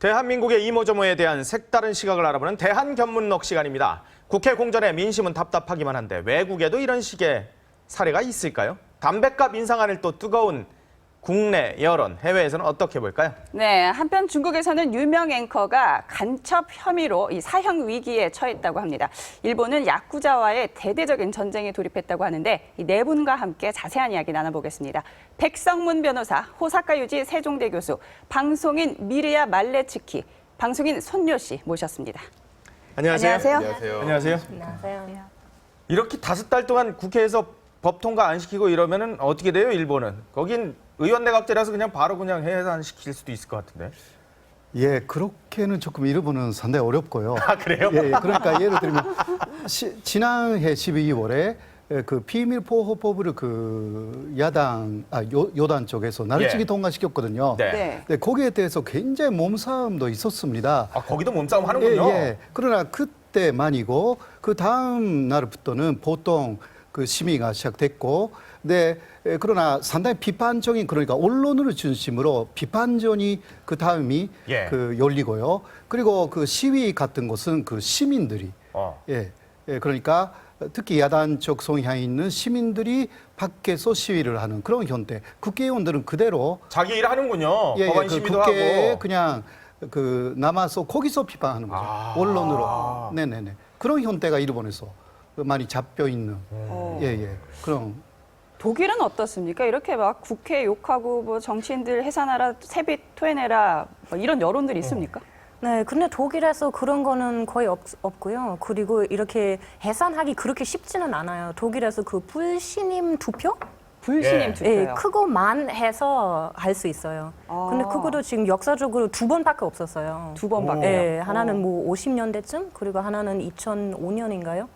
대한민국의 이모저모에 대한 색다른 시각을 알아보는 대한견문록 시간입니다. 국회 공전에 민심은 답답하기만 한데 외국에도 이런 식의 사례가 있을까요? 담뱃값 인상안을 또 뜨거운 국내 여론, 해외에서는 어떻게 볼까요? 네, 한편 중국에서는 유명 앵커가 간첩 혐의로 이 사형 위기에 처했다고 합니다. 일본은 야쿠자와의 대대적인 전쟁에 돌입했다고 하는데 이 네 분과 함께 자세한 이야기 나눠보겠습니다. 백성문 변호사, 호사카 유지 세종대 교수, 방송인 미리야 말레츠키, 방송인 손요 씨 모셨습니다. 안녕하세요. 안녕하세요. 안녕하세요. 안녕하세요. 이렇게 5달 동안 국회에서 법 통과 안 시키고 이러면은 어떻게 돼요, 일본은? 거긴 의원 내각제라서 그냥 바로 그냥 해산시킬 수도 있을 것 같은데. 예, 그렇게는 조금 일본은 상당히 어렵고요. 아, 그래요? 예, 그러니까 예를 들면 지난해 12월에 그 비밀보호법을 그 요단 쪽에서 나르치기 예. 통과시켰거든요. 네. 네. 네, 거기에 대해서 굉장히 몸싸움도 있었습니다. 아, 거기도 몸싸움 하는군요. 예. 그러나 그때만이고 그 다음 날부터는 보통 그 심의가 시작됐고, 네, 그러나 상당히 비판적인, 그러니까 언론을 중심으로 비판전이 그 다음이 예. 그 열리고요. 그리고 그 시위 같은 것은 그 시민들이 예, 그러니까 특히 야단 쪽 성향이 있는 시민들이 밖에서 시위를 하는 그런 형태. 국회의원들은 그대로 자기 일 하는군요. 예, 법안 그 심의도 국회에 하고. 그냥 그 남아서 거기서 비판하는 거죠. 언론으로. 네네네. 그런 형태가 일본에서 많이 잡혀 있는. 예. 그럼 독일은 어떻습니까? 이렇게 막 국회 욕하고 뭐 정치인들 해산하라, 세비 토해내라 뭐 이런 여론들이 있습니까? 네, 근데 독일에서 그런 거는 거의 없고요. 그리고 이렇게 해산하기 그렇게 쉽지는 않아요. 독일에서 그 불신임 투표? 불신임 예. 투표요. 예, 그거만 해서 할 수 있어요. 근데 그거도 지금 역사적으로 2번밖에 없었어요. 2번밖에. 예, 하나는 뭐 50년대쯤, 그리고 하나는 2005년인가요?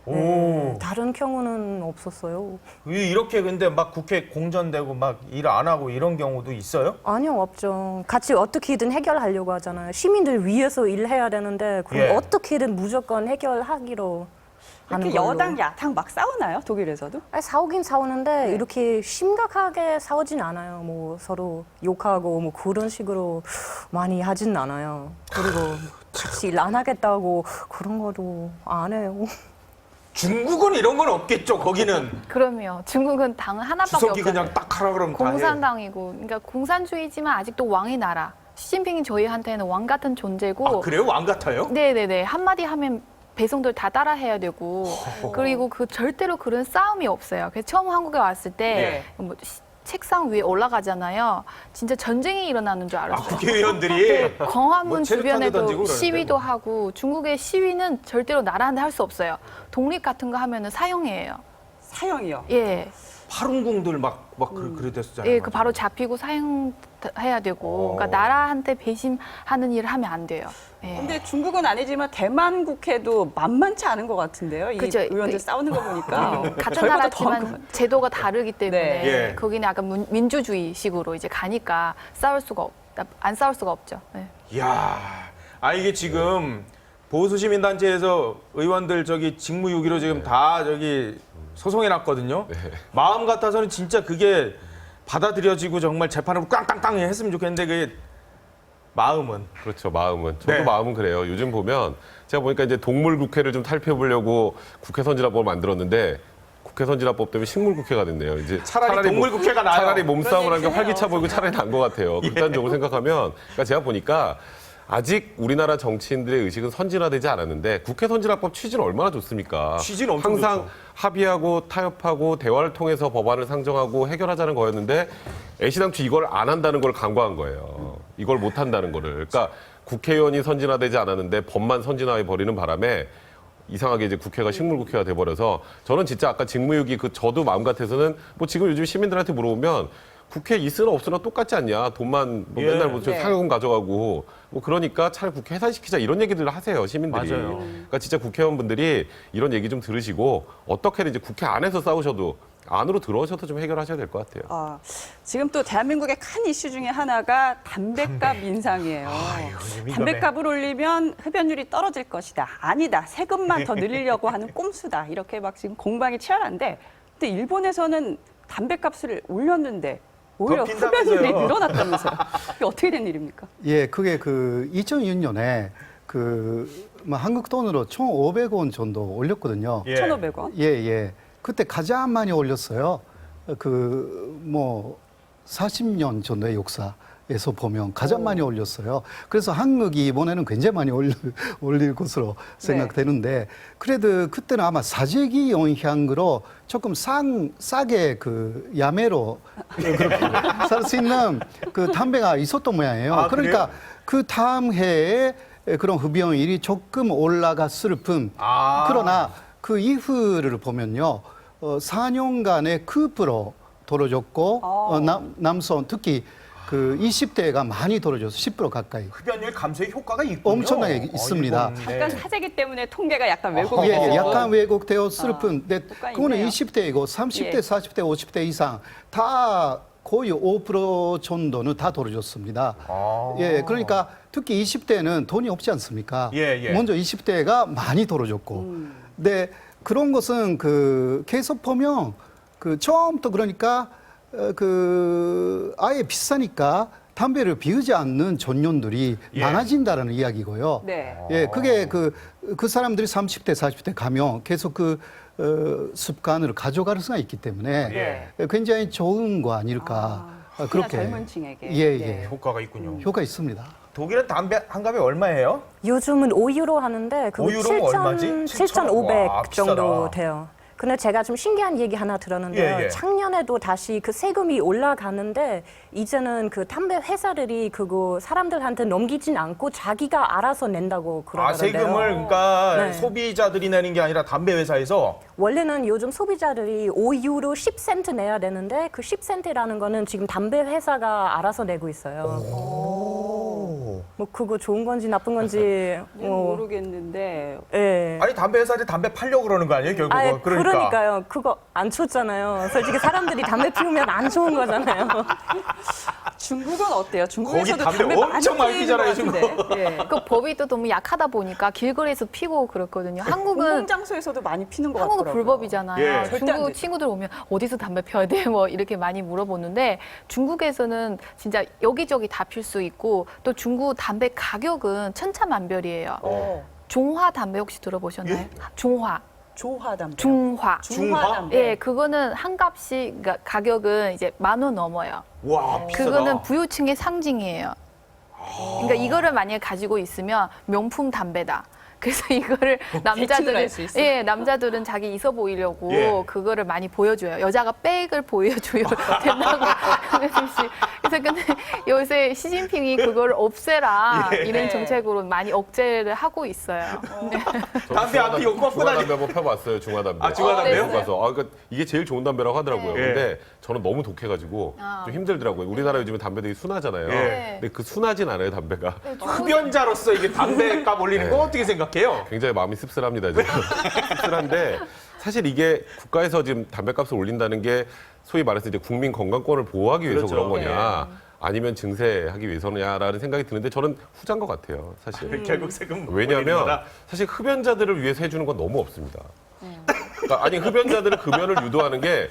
오. 다른 경우는 없었어요. 이렇게 근데 막 국회 공전되고 막 일 안 하고 이런 경우도 있어요? 아니요, 없죠. 같이 어떻게든 해결하려고 하잖아요. 시민들 위해서 일해야 되는데 그럼 예. 어떻게든 무조건 해결하기로 하는 이렇게 걸로. 여당, 야당 막 싸우나요? 독일에서도? 아니, 싸우긴 싸우는데 이렇게 심각하게 싸우진 않아요. 뭐 서로 욕하고 뭐 그런 식으로 많이 하진 않아요. 그리고 같이 일 안 하겠다고 그런 거도 안 해요. 중국은 이런 건 없겠죠, 거기는. 그럼요. 중국은 당 하나밖에 주석이 없잖아요. 그냥 딱 하라 그러면 다 해. 공산당이고, 그러니까 공산주의지만 아직도 왕의 나라. 시진핑이 저희한테는 왕 같은 존재고. 아, 그래요? 왕 같아요? 네네네. 한마디 하면 배송들 다 따라해야 되고. 그리고 그 절대로 그런 싸움이 없어요. 그래서 처음 한국에 왔을 때 뭐 책상 위에 올라가잖아요. 진짜 전쟁이 일어나는 줄 아, 알았어요. 국회의원들이 광화문 뭐 체류탄도 던지고 주변에도 그러는데 시위도 뭐. 하고 중국의 시위는 절대로 나라한테 할 수 없어요. 독립 같은 거 하면은 사형이에요. 사형이요. 예. 파룬궁들 막 그랬었잖아요. 예, 그 바로 잡히고 사형해야 되고, 그러니까 나라한테 배신하는 일을 하면 안 돼요. 예. 근데 중국은 아니지만 대만 국회도 만만치 않은 것 같은데요. 이 그죠. 의원들 싸우는 거 보니까. 같은 저희보다 더한 것 나라지만 제도가 다르기 때문에 네. 예. 거기는 약간 민주주의식으로 이제 가니까 안 싸울 수가 없죠. 예. 이야, 이게 지금 보수시민단체에서 의원들 저기 직무유기로 지금 다 저기 소송해놨거든요. 마음 같아서는 진짜 그게 받아들여지고 정말 재판으로 깡깡깡 했으면 좋겠는데 그게 마음은. 그렇죠, 마음은. 저도 네. 마음은 그래요. 요즘 보면 제가 보니까 이제 동물 국회를 좀 탈피해보려고 국회 선진화법을 만들었는데 국회 선진화법 때문에 식물 국회가 됐네요. 이제 차라리 동물 국회가 나아요. 차라리 몸싸움을 한 게 그런 활기차 보이고 차라리 난 것 같아요. 극단적으로 생각하면. 그러니까 제가 보니까 아직 우리나라 정치인들의 의식은 선진화되지 않았는데 국회 선진화법 취지는 얼마나 좋습니까? 취지는 엄청 항상 좋죠. 합의하고 타협하고 대화를 통해서 법안을 상정하고 해결하자는 거였는데 애시당초 이걸 안 한다는 걸 강구한 거예요. 이걸 못 한다는 거를. 그러니까 국회의원이 선진화되지 않았는데 법만 선진화해 버리는 바람에 이상하게 이제 국회가 식물 국회가 돼 버려서 저는 진짜 아까 직무유기 저도 마음 같아서는 뭐 지금 요즘 시민들한테 물어보면 국회 있으나 없으나 똑같지 않냐. 돈만 뭐 예. 맨날 뭐 네. 상여금 가져가고 뭐 그러니까 차라리 국회 해산시키자 이런 얘기들을 하세요, 시민들이. 맞아요. 그러니까 진짜 국회의원분들이 이런 얘기 좀 들으시고 어떻게든 이제 국회 안에서 싸우셔도 안으로 들어오셔서 좀 해결하셔야 될 것 같아요. 지금 또 대한민국의 큰 이슈 중에 하나가 담배값 인상이에요. 요즘 이거네. 담배값을 올리면 흡연율이 떨어질 것이다. 아니다. 세금만 더 늘리려고 하는 꼼수다. 이렇게 막 지금 공방이 치열한데, 근데 일본에서는 담배값을 올렸는데 오히려 더 빈다면서요. 흡연율이 늘어났다면서요. 이게 어떻게 된 일입니까? 예, 그게 그 2006년에 뭐 한국 돈으로 총 500원 정도 올렸거든요. 예. 1,500원. 예, 예. 그때 가장 많이 올렸어요. 뭐 40년 정도의 역사에서 보면 가장 많이 올렸어요. 그래서 한국이 이번에는 굉장히 많이 올릴 것으로 생각되는데 그래도 그때는 아마 사재기 영향으로 조금 싸게 그 야매로 그렇게 살 수 있는 그 담배가 있었던 모양이에요. 아, 그러니까 그래요? 그 다음 해에 그런 흡연율이 조금 올라갔을 뿐. 아. 그러나 그 이후를 보면요, 4년간의 급으로 떨어졌고 남성 특히 그 20대가 많이 떨어져서 10% 가까이 흡연율 감소의 효과가 있군요. 엄청나게 있습니다. 이건, 잠깐 사재기 때문에 통계가 약간 왜곡이 예, 돼서 예, 약간 왜곡되었을 뿐. 근데 효과 그거는 있네요. 20대이고 30대, 예. 40대, 50대 이상 다 거의 5% 정도는 다 떨어졌습니다. 예, 그러니까 특히 20대는 돈이 없지 않습니까? 예, 예. 먼저 20대가 많이 떨어졌고. 근데 그런 것은 계속 보면 처음부터 그러니까 아예 비싸니까 담배를 비우지 않는 전년들이 예. 많아진다라는 이야기고요. 네. 예, 그게 그 사람들이 30대, 40대 가면 계속 습관을 가져갈 수가 있기 때문에 굉장히 좋은 거 아닐까. 특히나 젊은 층에게. 예, 예. 네. 효과가 있군요. 효과 있습니다. 독일은 담배 한 갑에 얼마예요? 요즘은 5유로 하는데 그거 5유로면 얼마지? 7,500 와, 정도 비싸다. 돼요. 근데 제가 좀 신기한 얘기 하나 들었는데요. 예, 예. 작년에도 다시 그 세금이 올라가는데 이제는 그 담배 회사들이 그거 사람들한테 넘기진 않고 자기가 알아서 낸다고 그러더라고요. 세금을 그러니까 네. 소비자들이 내는 게 아니라 담배 회사에서 원래는 요즘 소비자들이 5유로 10센트 내야 되는데 그 10센트라는 거는 지금 담배 회사가 알아서 내고 있어요. 뭐 그거 좋은 건지 나쁜 건지 모르겠는데 예. 아니 담배 회사들이 담배 팔려고 그러는 거 아니에요 결국은? 아예 그러니까요. 그거 안 좋잖아요. 솔직히 사람들이 담배 피우면 안 좋은 거잖아요. 중국은 어때요? 중국에서도 거기 담배 엄청 많이 피우는 것 피잖아요, 같은데. 예. 그 법이 또 너무 약하다 보니까 길거리에서 피고 그렇거든요. 한국은 공공장소에서도 많이 피는 것 한국은 같더라고요. 불법이잖아요. 예. 절대 안 중국 되죠. 친구들 오면 어디서 담배 피워야 돼? 뭐 이렇게 많이 물어보는데 중국에서는 진짜 여기저기 다 필 수 있고 또 중국 담배 가격은 천차만별이에요. 종화 담배 혹시 들어보셨나요? 종화, 조화담배. 중화. 중화담배. 예, 그거는 한 값이 그러니까 가격은 이제 10,000원 넘어요. 와 비싸다. 그거는 부유층의 상징이에요. 그러니까 이거를 만약에 가지고 있으면 명품 담배다. 그래서 이거를 남자들은 할수 있어요. 예 남자들은 자기 있어 보이려고 예. 그거를 많이 보여줘요. 여자가 백을 보여줘야 된다고. 그래서 근데 요새 시진핑이 그걸 없애라 예. 이런 정책으로 많이 억제를 하고 있어요. 담배 안 피우고 꺾고 다니- 중화담배 한번 펴봤어요. 중화담배. 아, 중화담배요? 미국 가서. 그러니까 이게 제일 좋은 담배라고 하더라고요. 예. 근데 저는 너무 독해가지고 좀 힘들더라고요. 우리나라 요즘에 담배 되게 순하잖아요. 예. 근데 그 순하진 않아요, 담배가. 흡연자로서 이게 담배값 올리는 거 어떻게 생각해요? 굉장히 마음이 씁쓸합니다, 지금. 씁쓸한데 사실 이게 국가에서 지금 담배값을 올린다는 게 소위 말해서 이제 국민 건강권을 보호하기 위해서 그렇죠. 그런 거냐. 아니면 증세하기 위해서냐라는 생각이 드는데 저는 후자인 것 같아요, 사실. 결국 세금 왜냐하면 올리는 거다. 사실 흡연자들을 위해서 해주는 건 너무 없습니다. 그러니까 아니 흡연자들은 금연을 유도하는 게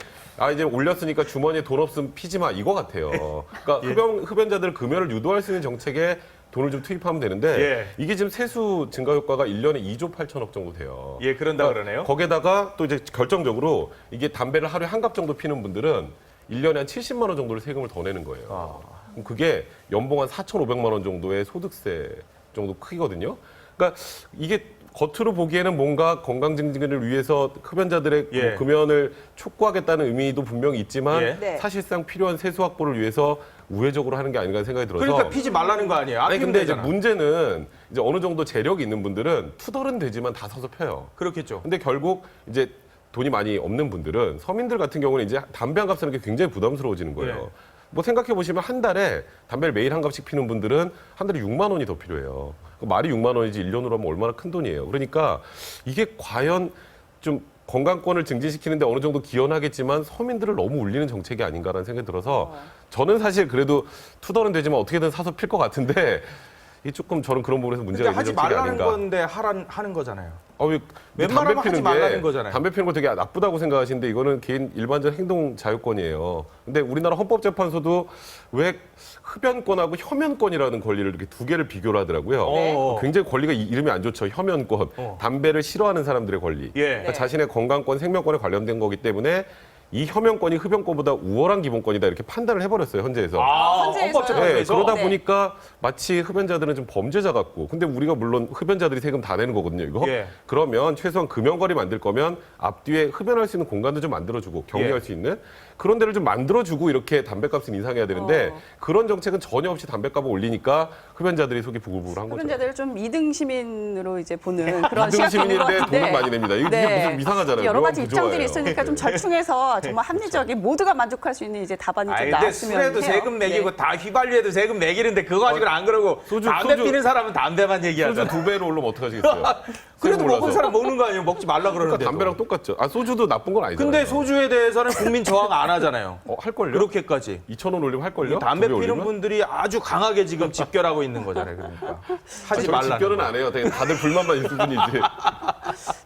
이제 올렸으니까 주머니에 돈 없으면 피지 마 이거 같아요. 그러니까 흡연자들을 금연을 유도할 수 있는 정책에 돈을 좀 투입하면 되는데 예. 이게 지금 세수 증가 효과가 1년에 2조 8천억 정도 돼요. 예 그런다 그러네요. 거기에다가 또 이제 결정적으로 이게 담배를 하루에 한 갑 정도 피는 분들은 1년에 한 70만 원 정도를 세금을 더 내는 거예요. 그럼 그게 연봉 한 4,500만 원 정도의 소득세 정도 크거든요. 그러니까 이게 겉으로 보기에는 뭔가 건강 증진을 위해서 흡연자들의 예. 금연을 촉구하겠다는 의미도 분명히 있지만 예. 네. 사실상 필요한 세수 확보를 위해서 우회적으로 하는 게 아닌가 생각이 들어서 그러니까 피지 말라는 거 아니에요? 안 아니 피우면 근데 이제 되잖아. 문제는 이제 어느 정도 재력이 있는 분들은 투덜은 되지만 다 서서 펴요. 그렇겠죠. 근데 결국 이제 돈이 많이 없는 분들은 서민들 같은 경우는 이제 담배 한 갑 사는 게 굉장히 부담스러워지는 거예요. 예. 뭐 생각해 보시면 한 달에 담배를 매일 한 갑씩 피는 분들은 한 달에 6만 원이 더 필요해요. 말이 6만 원이지 1년으로 하면 얼마나 큰 돈이에요. 그러니까 이게 과연 좀 건강권을 증진시키는데 어느 정도 기여하겠지만 서민들을 너무 울리는 정책이 아닌가라는 생각이 들어서 저는 사실 그래도 투덜은 되지만 어떻게든 사서 필 것 같은데 이 조금 저는 그런 부분에서 근데 문제가 있는 하지 정책이 말라는 아닌가. 건데 하는 거잖아요. 왜 웬만하면 하지 말라는 거잖아요. 담배 피는 거 되게 나쁘다고 생각하시는데 이거는 개인 일반적 행동 자유권이에요. 근데 우리나라 헌법재판소도 왜 흡연권하고 혐연권이라는 권리를 이렇게 두 개를 비교를 하더라고요. 네. 굉장히 권리가 이름이 안 좋죠. 혐연권, 담배를 싫어하는 사람들의 권리. 예. 그러니까 자신의 건강권, 생명권에 관련된 거기 때문에 이 혐연권이 흡연권보다 우월한 기본권이다 이렇게 판단을 해버렸어요. 현재에서. 헌재에서요? 헌법재판소에서. 그러다 네. 보니까 마치 흡연자들은 좀 범죄자 같고, 근데 우리가 물론 흡연자들이 세금 다 내는 거거든요, 이거. 예. 그러면 최소한 금연거리 만들 거면 앞뒤에 흡연할 수 있는 공간도 좀 만들어주고 격리할 예. 수 있는 그런 데를 좀 만들어주고 이렇게 담배값은 인상해야 되는데 그런 정책은 전혀 없이 담배값을 올리니까 흡연자들이 속이 부글부글한 거죠. 흡연자들을 좀 2등 시민으로 이제 보는 그런 이등 시각이 있는 것 시민인데 같은데. 돈은 많이 냅니다. 이게 무슨 이상하잖아요. 여러 가지 묘한 입장들이 구조예요. 있으니까 좀 절충해서 정말 합리적인 모두가 만족할 수 있는 이제 답안이 좀 근데 나왔으면 술에도 해요. 세금 매기고 네. 다 휘발유에도 세금 매기는데 그거 가지고는 안 그러고 소주- 담배 소주- 피는 사람은 담배만 소주 얘기하잖아. 2배로 올르면 어떡하시겠어요? 그래도 세금 먹은 올라서. 사람 먹는 거 아니에요? 먹지 말라 그러는데. 그러니까 담배랑 똑같죠. 아, 소주도 나쁜 건 아니잖아요. 근데 소주에 대해서는 국민 저항 안 하잖아요. 할걸요? 그렇게까지. 2,000원 올리면 할걸요? 담배 2배 피는 올리면? 분들이 아주 강하게 지금 집결하고 있는 거잖아요. 그러니까 하지 저는 말라는 집결은 거. 안 해요. 되게 다들 불만만 있을 뿐이지.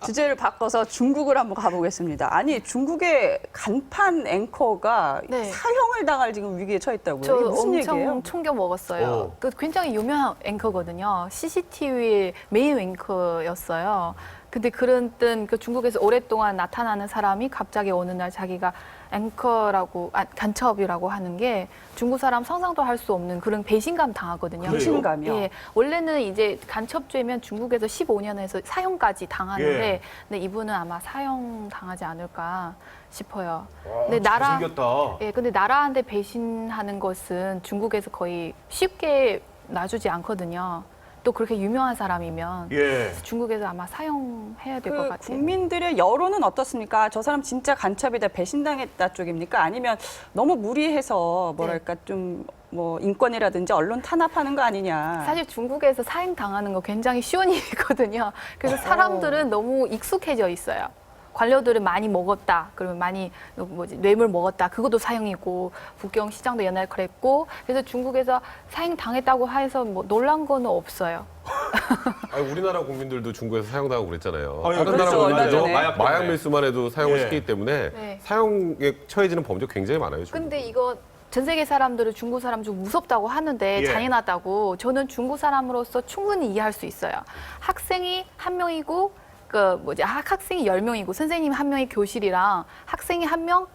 주제를 바꿔서 중국을 한번 가보겠습니다. 아니 중국의 간판 앵커가 네. 사형을 당할 지금 위기에 처했다고요? 저 이게 무슨 엄청 얘기예요? 충격 먹었어요. 어. 그 굉장히 유명한 앵커거든요. CCTV 메인 앵커였어요. 근데 그런 그 중국에서 오랫동안 나타나는 사람이 갑자기 어느 날 자기가 앵커라고 간첩이라고 하는 게 중국 사람 상상도 할 수 없는 그런 배신감 당하거든요. 배신감이요? 예, 원래는 이제 간첩죄면 중국에서 15년에서 사형까지 당하는데, 예. 근데 이분은 아마 사형 당하지 않을까 싶어요. 와, 근데 잘생겼다. 예, 근데 나라한테 배신하는 것은 중국에서 거의 쉽게 놔주지 않거든요. 또 그렇게 유명한 사람이면 예. 중국에서 아마 사용해야 될 것 그 같아요. 국민들의 여론은 어떻습니까? 저 사람 진짜 간첩이다, 배신당했다 쪽입니까? 아니면 너무 무리해서 뭐랄까 좀 뭐 인권이라든지 언론 탄압하는 거 아니냐? 사실 중국에서 사형 당하는 거 굉장히 쉬운 일이거든요. 그래서 사람들은 너무 익숙해져 있어요. 관료들을 많이 먹었다. 그러면 많이 뇌물 먹었다. 그것도 사형이고 북경 시장도 옛날에 그랬고 그래서 중국에서 사형 당했다고 해서 뭐 놀란 거는 없어요. 아니, 우리나라 국민들도 중국에서 사형당하고 그랬잖아요. 아니, 다른 그렇죠. 나라 얼마 국민들도 전에. 마약 밀수만 해도 사형을 예. 시키기 때문에 네. 사형에 처해지는 범죄 굉장히 많아요. 중국. 근데 이거 전 세계 사람들은 중국 사람 좀 무섭다고 하는데 예. 잔인하다고 저는 중국 사람으로서 충분히 이해할 수 있어요. 학생이 한 명이고 학생이 10명이고 선생님 한 명이 교실이랑 학생이 한 명,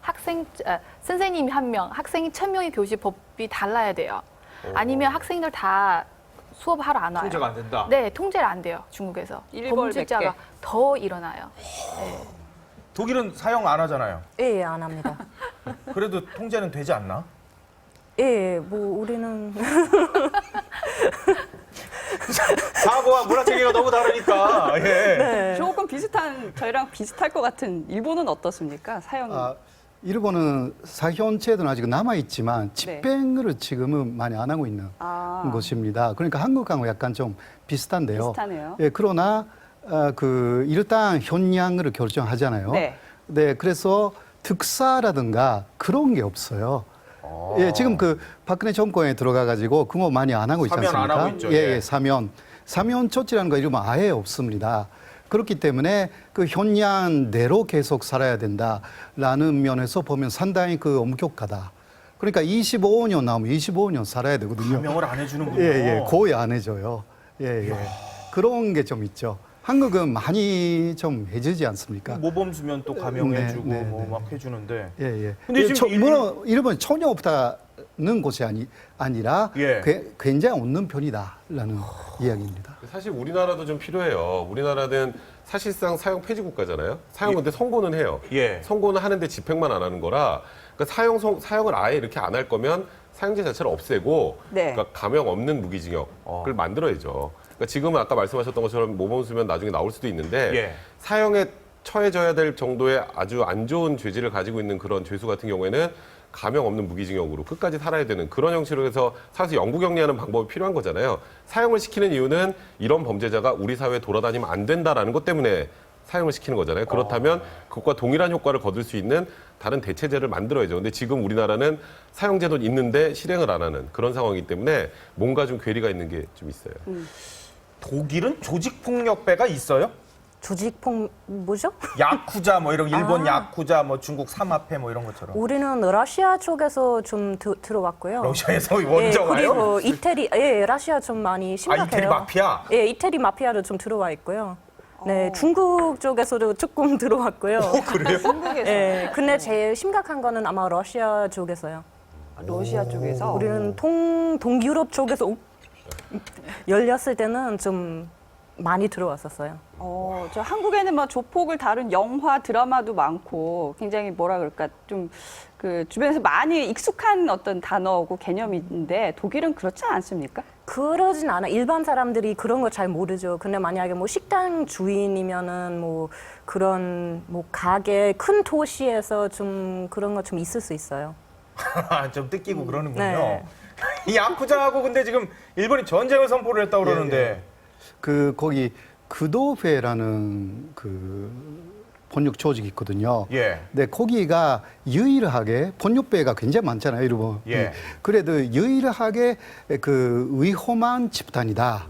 선생님이 한 명, 학생이 1,000명의 교실 법이 달라야 돼요. 아니면 학생들 다 수업하러 안 와요. 통제가 안 된다. 네, 통제를 안 돼요. 중국에서. 일벌 범죄자가 백 개. 더 일어나요. 독일은 사형 안 하잖아요. 예, 안 합니다. 그래도 통제는 되지 않나? 예, 뭐 우리는 사고와 문화 체계가 너무 다르니까. 예. 조금 비슷한 저희랑 비슷할 것 같은 일본은 어떻습니까? 사형. 아, 일본은 사형 제도는 아직 남아 있지만 집행을 지금은 많이 안 하고 있는 것입니다. 그러니까 한국하고 약간 좀 비슷한데요. 비슷하네요. 예, 그러나 그 일단 현량을 결정하잖아요. 네. 네, 그래서 특사라든가 그런 게 없어요. 예, 지금 그 박근혜 정권에 들어가 가지고 그거 많이 안 하고 있지 사면 않습니까? 안 하고 있죠, 예, 예. 예, 사면 조치라는 거 이러면 아예 없습니다. 그렇기 때문에 그 현량대로 계속 살아야 된다라는 면에서 보면 상당히 그 엄격하다. 그러니까 25년 나오면 25년 살아야 되거든요. 명을 안 해주는군요. 예, 예, 거의 안 해줘요. 예, 예. 그런 게 좀 있죠. 한국은 많이 좀 해주지 않습니까? 모범 주면 또 감형해주고 네, 네, 뭐 네. 막 해주는데. 예, 예. 근데 지금 물론 일본 전혀 없다는 것이 아니라 예. 굉장히 없는 편이다라는 이야기입니다. 사실 우리나라도 좀 필요해요. 우리나라는 사실상 사형 폐지 국가잖아요. 사형 근데 선고는 해요. 예. 선고는 하는데 집행만 안 하는 거라 그러니까 사형을 아예 이렇게 안 할 거면 사형제 자체를 없애고 네. 그러니까 감형 없는 무기징역을 만들어야죠. 그러니까 지금은 아까 말씀하셨던 것처럼 모범 수면 나중에 나올 수도 있는데 예. 사형에 처해져야 될 정도의 아주 안 좋은 죄질을 가지고 있는 그런 죄수 같은 경우에는 감형 없는 무기징역으로 끝까지 살아야 되는 그런 형식으로 해서 사실 영구격리하는 방법이 필요한 거잖아요. 사형을 시키는 이유는 이런 범죄자가 우리 사회에 돌아다니면 안 된다라는 것 때문에 사용을 시키는 거잖아요. 그렇다면 그것과 동일한 효과를 거둘 수 있는 다른 대체제를 만들어야죠. 근데 지금 우리나라는 사용제도는 있는데 실행을 안 하는 그런 상황이기 때문에 뭔가 좀 괴리가 있는 게 좀 있어요. 독일은 조직폭력배가 있어요? 조직폭 뭐죠? 야쿠자 뭐 이런 일본 야쿠자 뭐 중국 삼합회 뭐 이런 것처럼. 우리는 러시아 쪽에서 좀 들어왔고요. 러시아에서 원정 와요? 그리고 이태리, 러시아 좀 많이 심각해요. 이태리 마피아? 예, 이태리 마피아도 좀 들어와 있고요. 네, 중국 쪽에서도 조금 들어왔고요. 그래요? 중국에서 예, 근데 제일 심각한 거는 아마 러시아 쪽에서요. 러시아 쪽에서 우리는 동유럽 쪽에서 열렸을 때는 좀 많이 들어왔었어요. 저 한국에는 뭐 조폭을 다룬 영화, 드라마도 많고 굉장히 뭐라 그럴까 좀 그 주변에서 많이 익숙한 어떤 단어고 개념인데 독일은 그렇지 않습니까? 그러진 않아. 일반 사람들이 그런 거 잘 모르죠. 근데 만약에 뭐 식당 주인이면은 뭐 그런 뭐 가게 큰 도시에서 좀 그런 거 좀 있을 수 있어요. 좀 뜯기고 그러는군요. 네. 이 야쿠자하고 근데 지금 일본이 전쟁을 선포를 했다고 그러는데. 거기 그도회라는 그 번역 조직이 있거든요. 예. 근데 거기가 유일하게 번역배가 굉장히 많잖아요, 일본. 예. 그래도 유일하게 그 위험한 집단이다.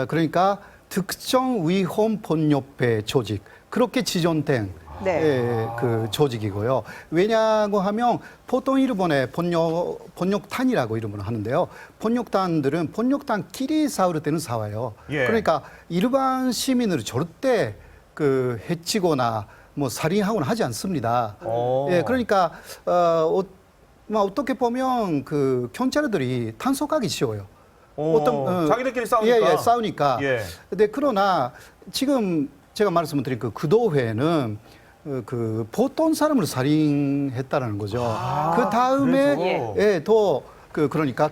그러니까 특정 위험 번역배 조직 그렇게 지정된 네. 그 조직이고요. 왜냐고 하면 보통 일본의 번역단이라고 이름을 하는데요. 번역단들은 번역단끼리 싸울 때는 싸워요. 예. 그러니까 일반 시민을 절대 그 해치거나 뭐 살인하거나 하지 않습니다. 예, 그러니까 어떻게 보면 그 경찰들이 단속하기 쉬워요. 자기들끼리 싸우니까. 예, 싸우니까. 예. 근데 그러나 지금 제가 말씀드린 그 그도회는 그 보통 사람을 살인했다라는 거죠. 그 다음에 그래서? 예, 그러니까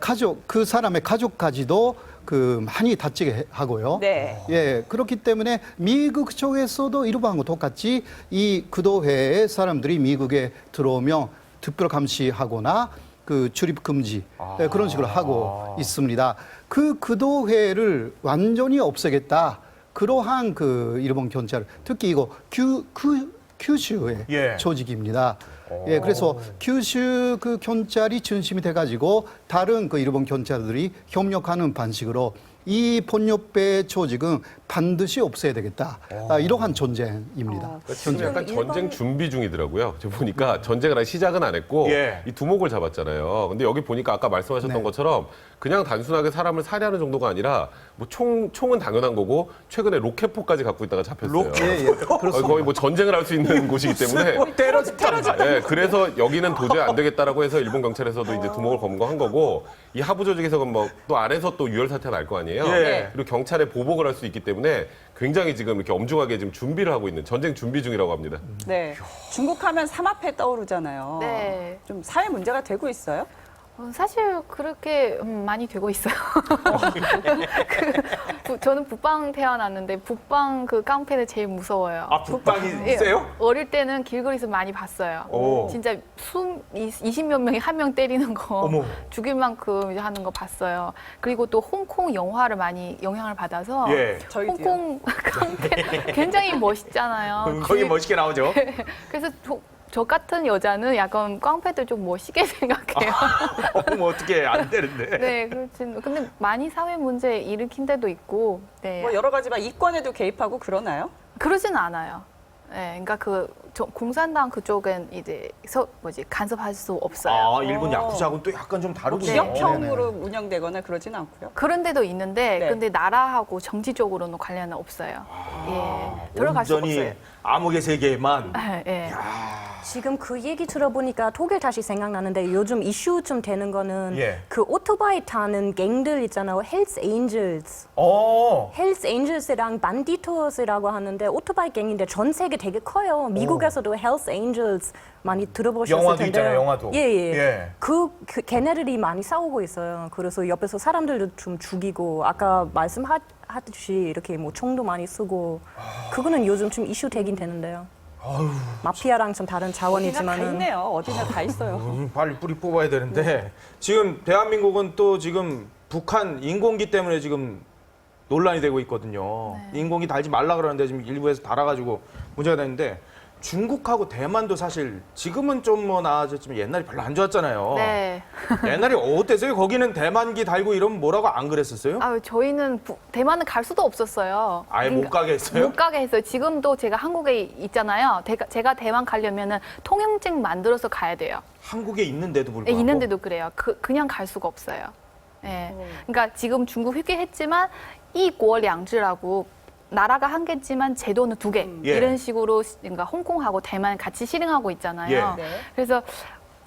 그 사람의 가족까지도 그 많이 다치게 하고요. 네. 예, 그렇기 때문에 미국 쪽에서도 일본하고 똑같이 이 그도회의 사람들이 미국에 들어오면 특별 감시하거나 그 출입 금지 그런 식으로 하고 있습니다. 그 그도회를 완전히 없애겠다. 그러한 그 일본 경찰, 특히 이거 규슈의 조직입니다. 예, 그래서 규슈 그 경찰이 중심이 돼가지고 다른 그 일본 경찰들이 협력하는 방식으로 이 번역배 조직은 반드시 없애야 되겠다. 이러한 전쟁입니다. 지금 약간 전쟁 준비 중이더라고요. 저 보니까 전쟁을 아직 시작은 안 했고 예. 이 두목을 잡았잖아요. 근데 여기 보니까 아까 말씀하셨던 네. 것처럼 그냥 단순하게 사람을 살해하는 정도가 아니라 뭐 총은 당연한 거고 최근에 로켓포까지 갖고 있다가 잡혔어요. 거의 뭐 전쟁을 할 수 있는 곳이기 때문에 테러 예, 그래서 여기는 도저히 안 되겠다라고 해서 일본 경찰에서도 이제 두목을 검거한 거고 이 하부 조직에서 뭐 또 안에서 또 유혈 사태 날 거 아니에요. 예. 그리고 경찰에 보복을 할 수 있기 때문에 굉장히 지금 이렇게 엄중하게 지금 준비를 하고 있는 전쟁 준비 중이라고 합니다. 네. 중국 하면 삼합회 떠오르잖아요. 네. 좀 사회 문제가 되고 있어요? 사실 그렇게 많이 되고 있어요. 저는 북방 태어났는데 북방 그 깡패는 제일 무서워요. 아, 북방이 예, 세요? 어릴 때는 길거리에서 많이 봤어요. 오. 진짜 20몇 명이 한 명 때리는 거 어머. 죽일 만큼 이제 하는 거 봤어요. 그리고 또 홍콩 영화를 많이 영향을 받아서 예. 저희도요. 홍콩 깡패 굉장히 멋있잖아요. 거기 멋있게 나오죠. 그래서 저 같은 여자는 약간 깡패들 좀 멋있게 생각해요. 뭐 어떻게 안 되는데. 네, 그렇진. 근데 많이 사회 문제 일으킨 데도 있고, 네. 뭐 여러 가지 막 이권에도 개입하고 그러나요? 그러진 않아요. 네, 그러니까 공산당 그쪽은 이제 간섭할 수 없어요. 아, 일본 야쿠자하고는 또 약간 좀 다르군요. 기업형으로 운영되거나 그러진 않고요. 그런 데도 있는데, 네. 근데 나라하고 정치적으로는 관련은 없어요. 예, 들어갈 수 온전히 없어요. 암흑의 세계에만. 예. 지금 그 얘기 들어보니까 독일 다시 생각나는데 요즘 이슈 좀 되는 거는 예. 그 오토바이 타는 갱들 있잖아요. 헬스 엔젤스. 어. 헬스 엔젤스랑 반디토스라고 하는데 오토바이 갱인데 전 세계 되게 커요. 미국에서도 헬스 엔젤스 많이 들어보셨을 영화도 텐데요. 있잖아요, 영화도. 예, 예. 예. 그 걔네들이 많이 싸우고 있어요. 그래서 옆에서 사람들도 좀 죽이고 아까 말씀하듯이 이렇게 뭐 총도 많이 쓰고 그거는 요즘 좀 이슈 되긴 되는데요. 마피아랑 좀 다른 어디나 다 차원이지만은 있네요. 어디나 다 있어요. 빨리 뿌리 뽑아야 되는데 지금 대한민국은 또 지금 북한 인공기 때문에 지금 논란이 되고 있거든요. 인공기 달지 말라 그러는데 지금 일부에서 달아가지고 문제가 되는데 중국하고 대만도 사실 지금은 좀 뭐 나아졌지만 옛날에 별로 안 좋았잖아요. 네. 옛날에 어땠어요? 거기는 대만기 달고 이러면 뭐라고 안 그랬었어요? 아, 저희는 대만은 갈 수도 없었어요. 아예 못 가게 했어요? 못 가게 했어요. 지금도 제가 한국에 있잖아요. 제가 대만 가려면은 통행증 만들어서 가야 돼요. 한국에 있는데도 예, 불구하고. 있는데도 그래요. 그냥 갈 수가 없어요. 예. 그러니까 지금 중국 회귀했지만 이国两制라고 나라가 한 개지만 제도는 두 개. 예. 이런 식으로 그러니까 홍콩하고 대만 같이 실행하고 있잖아요. 예. 네. 그래서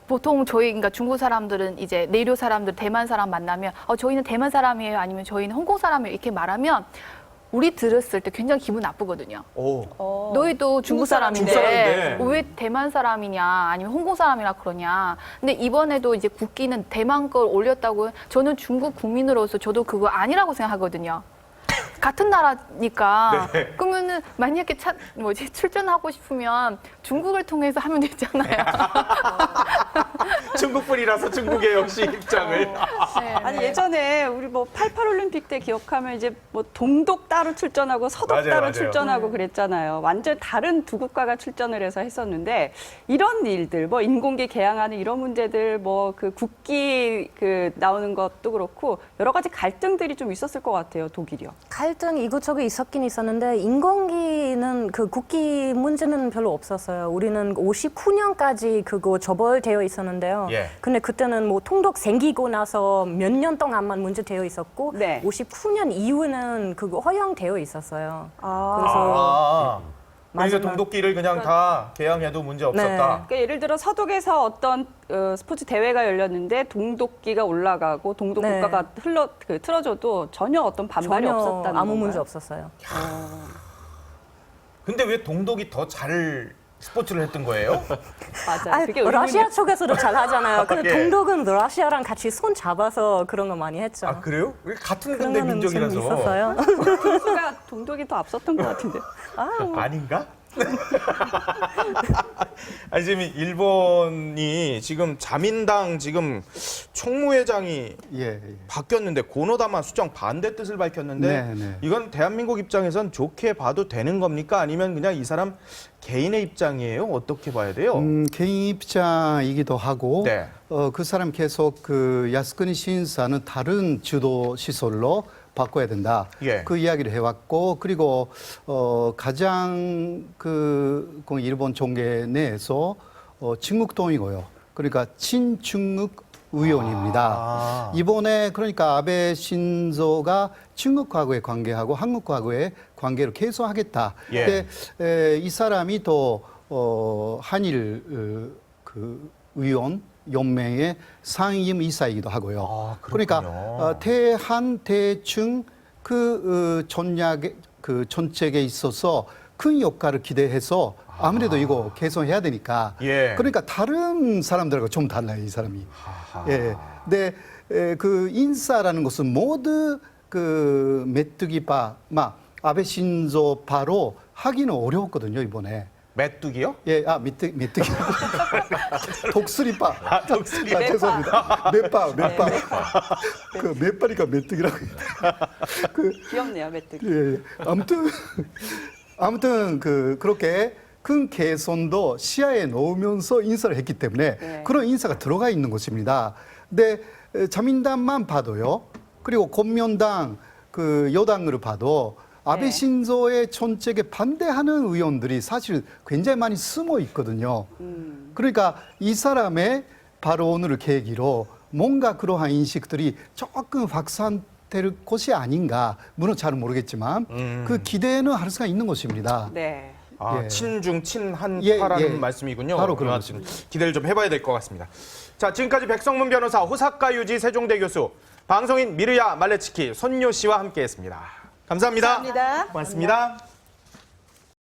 보통 저희 그러니까 중국 사람들은 이제 내륙 사람들 대만 사람 만나면 저희는 대만 사람이에요 아니면 저희는 홍콩 사람이에요 이렇게 말하면 우리 들었을 때 굉장히 기분 나쁘거든요. 오. 너희도 중국 사람인데, 중국 사람인데. 왜 대만 사람이냐 아니면 홍콩 사람이라 그러냐. 근데 이번에도 이제 국기는 대만 걸 올렸다고 저는 중국 국민으로서 저도 그거 아니라고 생각하거든요. 같은 나라니까. 네. 그러면은 만약에 출전하고 싶으면 중국을 통해서 하면 되잖아요. 중국 분이라서 중국의 역시 입장을. 네, 아니 네. 예전에 우리 뭐 88 올림픽 때 기억하면 이제 뭐 동독 따로 출전하고 서독 맞아요, 따로 맞아요. 출전하고 그랬잖아요. 완전 다른 두 국가가 출전을 해서 했었는데 이런 일들 뭐 인공기 개항하는 이런 문제들 뭐 그 국기 그 나오는 것도 그렇고 여러 가지 갈등들이 좀 있었을 것 같아요. 독일이요. 갈등 이것저것 있었긴 있었는데 인공기는 그 국기 문제는 별로 없었어요. 우리는 59년까지 그거 처벌되어 있었는데요. 예. 근데 그때는 뭐 통독 생기고 나서 몇 년 동안만 문제되어 있었고 네. 59년 이후는 그거 허용되어 있었어요. 아. 그래서 그래서 마지막- 동독기를 그냥 다 개항해도 문제 없었다. 네. 그러니까 예를 들어 서독에서 어떤 스포츠 대회가 열렸는데 동독기가 올라가고 동독 네. 국가가 틀어줘도 전혀 어떤 반발이 전혀 없었다는 아무 건가요? 문제 없었어요. 근데 왜 동독이 더 잘 스포츠를 했던 거예요? 맞아요. 아, 그게 러시아 쪽에서도 잘 하잖아요. 근데 예. 동독은 러시아랑 같이 손 잡아서 그런 거 많이 했죠. 아 그래요? 왜 같은 그런 군대 거는 좀 민족이라서 있었어요. 선수가 동독이 더 앞섰던 것 같은데. 아닌가? 아니 지금 일본이 지금 자민당 지금 총무회장이 예, 예. 바뀌었는데 고노다마 수정 반대 뜻을 밝혔는데 네, 네. 이건 대한민국 입장에선 좋게 봐도 되는 겁니까? 아니면 그냥 이 사람 개인의 입장이에요? 어떻게 봐야 돼요? 개인 입장이기도 하고 네. 그 사람 계속 그 야스쿠니 신사는 다른 주도 시설로 바꿔야 된다. 예. 그 이야기를 해왔고 그리고 가장 그 일본 종계 내에서 친국통이고요. 그러니까 친중국 의원입니다. 이번에 그러니까 아베 신조가 중국하고의 관계하고 한국하고의 관계를 개선하겠다. 예. 근데 이 사람이 또 한일 그 의원 연맹의 상임 이사이기도 하고요. 아, 그러니까 그렇군요. 대한 대중 그 전략의 그 정책에 있어서 큰 역할을 기대해서 아무래도 이거 개선해야 되니까. 예. 그러니까 다른 사람들하고 좀 달라요, 이 사람이. 예. 근데 그 인사라는 것은 모두 그 메뚜기파, 아베 신조파로 하기는 어려웠거든요, 이번에. 메뚜기요? 예, 메뚜기. 독수리파. 독수리. 죄송합니다. 맷바. 그 맷바니까 메뚜기라고. 귀엽네요, 메뚜기. 예, 예. 아무튼 그렇게 큰 개선도 시야에 넣으면서 인사를 했기 때문에 네. 그런 인사가 들어가 있는 것입니다. 근데 자민당만 봐도요. 그리고 공명당 그 여당으로 봐도 아베 네. 신조의 정책에 반대하는 의원들이 사실 굉장히 많이 숨어 있거든요. 그러니까 이 사람의 바로 오늘을 계기로 뭔가 그러한 인식들이 조금 확산될 것이 아닌가. 물론 잘 모르겠지만 그 기대는 할 수가 있는 것입니다. 네. 아, 예. 친중, 친한파라는 예, 예. 말씀이군요. 바로 그런 아무튼 기대를 좀 해봐야 될 것 같습니다. 자, 지금까지 백성문 변호사, 호사카 유지 세종대 교수, 방송인 미르야 말레츠키 손요 씨와 함께했습니다. 감사합니다. 감사합니다. 고맙습니다.